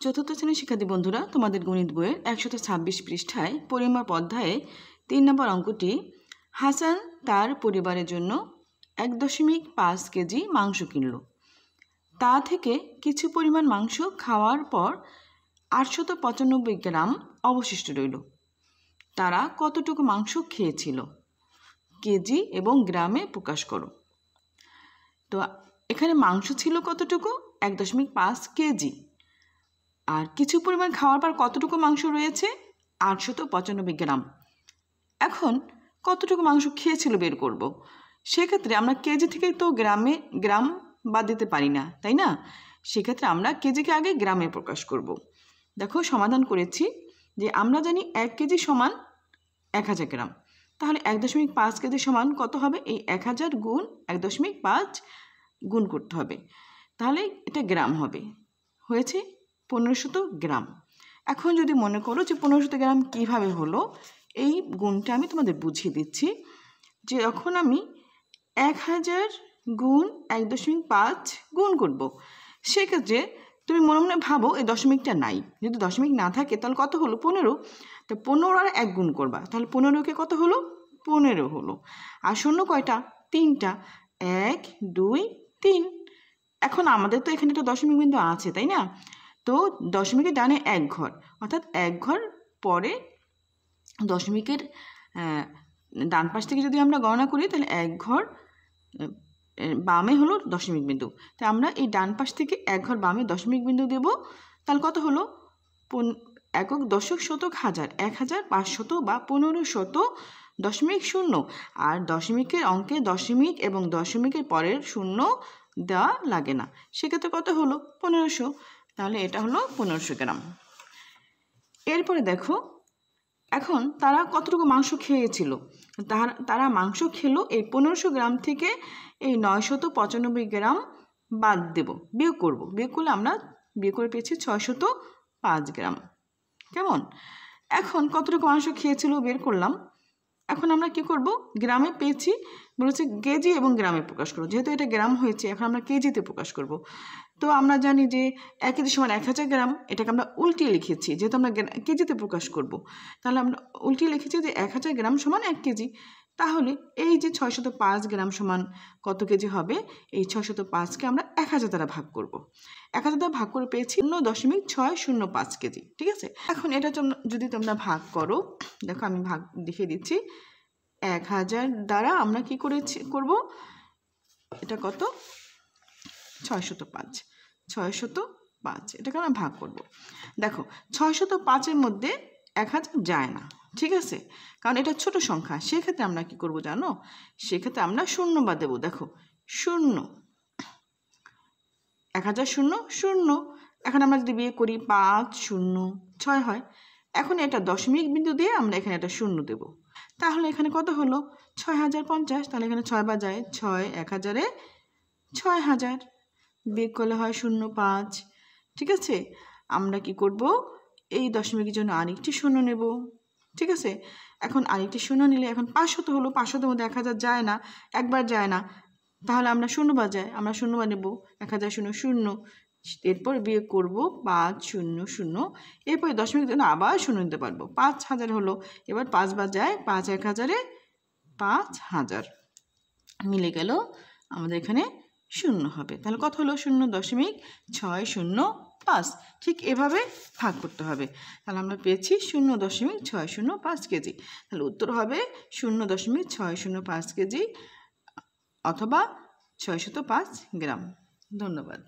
চতুর্থ শ্রেণীর শিক্ষার্থী বন্ধুরা, তোমাদের গণিত বইয়ের 126 পৃষ্ঠায় পরিমাপ অধ্যায়ে 3 নম্বর অঙ্কটি, হাসান তার পরিবারের জন্য 1.5 কেজি মাংস কিনল। তা থেকে কিছু পরিমাণ মাংস খাওয়ার পর 895 গ্রাম অবশিষ্ট রইল। তারা কতটুকু মাংস খেয়েছিল? কেজি এবং গ্রামে প্রকাশ করো। তো এখানে মাংস ছিল কতটুকু? 1.5 কেজি। আর কিছু পরিমাণ খাওয়ার পর কতটুকু মাংস রয়েছে? 895 গ্রাম। এখন কতটুকু মাংস খেয়েছিল বের করব। সেক্ষেত্রে আমরা কেজি থেকে তো গ্রাম বাদ দিতে পারি না, তাই না? সেক্ষেত্রে আমরা কেজিকে আগে গ্রামে প্রকাশ করব। দেখো, সমাধান করেছি যে আমরা জানি 1 কেজি সমান 1000 গ্রাম। তাহলে 1.5 কেজি সমান কত হবে? এই 1000 গুণ 1.5 গুণ করতে হবে, তাহলে এটা গ্রাম হবে। হয়েছে 1500 গ্রাম। এখন যদি মনে করো যে 1500 গ্রাম কীভাবে হলো, এই গুণটা আমি তোমাদের বুঝিয়ে দিচ্ছি। যে যখন আমি 1000 গুণ 1.5 গুণ করব, সেক্ষেত্রে তুমি মনে মনে ভাবো এই দশমিকটা নাই। যদি দশমিক না থাকে তাহলে কত হলো? 15। তো 15 আর 1 গুণ করবা, তাহলে 15কে কত হলো? 15 হলো। আর শূন্য কয়টা? 3টা। 1 2 3। এখন আমাদের তো এখানে একটা দশমিক বিন্দু আছে, তাই না? তো দশমিকের ডানে 1 ঘর, অর্থাৎ 1 ঘর পরে দশমিকের ডান পাশ থেকে যদি আমরা গণনা করি, তাহলে 1 ঘর বামে হলো দশমিক বিন্দু। তাই আমরা এই ডান পাশ থেকে 1 ঘর বামে দশমিক বিন্দু দেব। তাহলে কত হলো? একক, দশক, শতক, হাজার, 1500 বা 1500.0। আর দশমিকের অঙ্কে দশমিক এবং দশমিকের পরের শূন্য দেওয়া লাগে না, সেক্ষেত্রে কত হলো? 1500। তাহলে এটা হলো 1500 গ্রাম। এরপরে দেখো, এখন তারা কতটুকু মাংস খেয়েছিল? তারা মাংস খেলো এই 1500 গ্রাম থেকে এই 995 গ্রাম বাদ দেব, বিয়োগ করব। বিয়োগ করলে আমরা বিয়োগ করে পেয়েছি 605 গ্রাম। কেমন? এখন কতটুকু মাংস খেয়েছিল বের করলাম। এখন আমরা কি করব? গ্রামে পেয়েছি, বলেছে কেজি এবং গ্রামে প্রকাশ করব। যেহেতু এটা গ্রাম হয়েছে, এখন আমরা কেজিতে প্রকাশ করব। তো আমরা জানি যে 1 কেজি সমান 1000 গ্রাম, এটাকে আমরা উল্টিয়ে লিখেছি। যেহেতু আমরা কেজিতে প্রকাশ করব, তাহলে আমরা উল্টিয়ে লিখেছি যে 1000 গ্রাম সমান 1 কেজি। তাহলে এই যে 605 গ্রাম সমান কত কেজি হবে? এই 605কে আমরা 1000 দ্বারা ভাগ করব। 1000 দ্বারা ভাগ করে পেয়েছি 0.605 কেজি। ঠিক আছে? এখন এটা যদি তোমরা ভাগ করো, দেখো আমি ভাগ দেখিয়ে দিচ্ছি। 1000 দ্বারা আমরা কি করব? এটা কত? 605। 605 এটাকে আমরা ভাগ করব। দেখো, 605-এর মধ্যে 1000 যায় না, ঠিক আছে? কারণ এটা ছোট সংখ্যা। সেক্ষেত্রে আমরা কি করব জানো? সেক্ষেত্রে আমরা শূন্য বাদ দেবো। দেখো, 0, 1000 0 0। এখন আমরা যদি বিয়োগ করি 5 0 6 হয়। এখন এটা দশমিক বিন্দু দিয়ে আমরা এখানে একটা শূন্য দেব। তাহলে এখানে কত হলো? 6050। তাহলে এখানে 6 বার যায়, 6 1000-এ 6000, বিয়োগ করলে হয় 05। ঠিক আছে? আমরা কি করব? এই দশমিকের জন্য আরেকটি শূন্য নেব। ঠিক আছে? এখন আরেকটি শূন্য নিলে এখন 500 হলো। 500-এর মধ্যে 1000 যায় না, একবার যায় না। তাহলে আমরা শূন্যবার যাই, আমরা শূন্যবার নেব। 1000 0 0। এরপর বিয়োগ করব 5 0 0। এরপরে দশমিকের জন্য আবার শূন্য নিতে পারবো। 5000 হলো। এবার 5 বার যায়, 5 1000-এ 5000 মিলে গেল। আমাদের এখানে শূন্য হবে। তাহলে কত হলো? 0.605। ঠিক এভাবে ভাগ করতে হবে। তাহলে আমরা পেয়েছি 0.605 কেজি। তাহলে উত্তর হবে 0.605 কেজি অথবা 605 গ্রাম। ধন্যবাদ।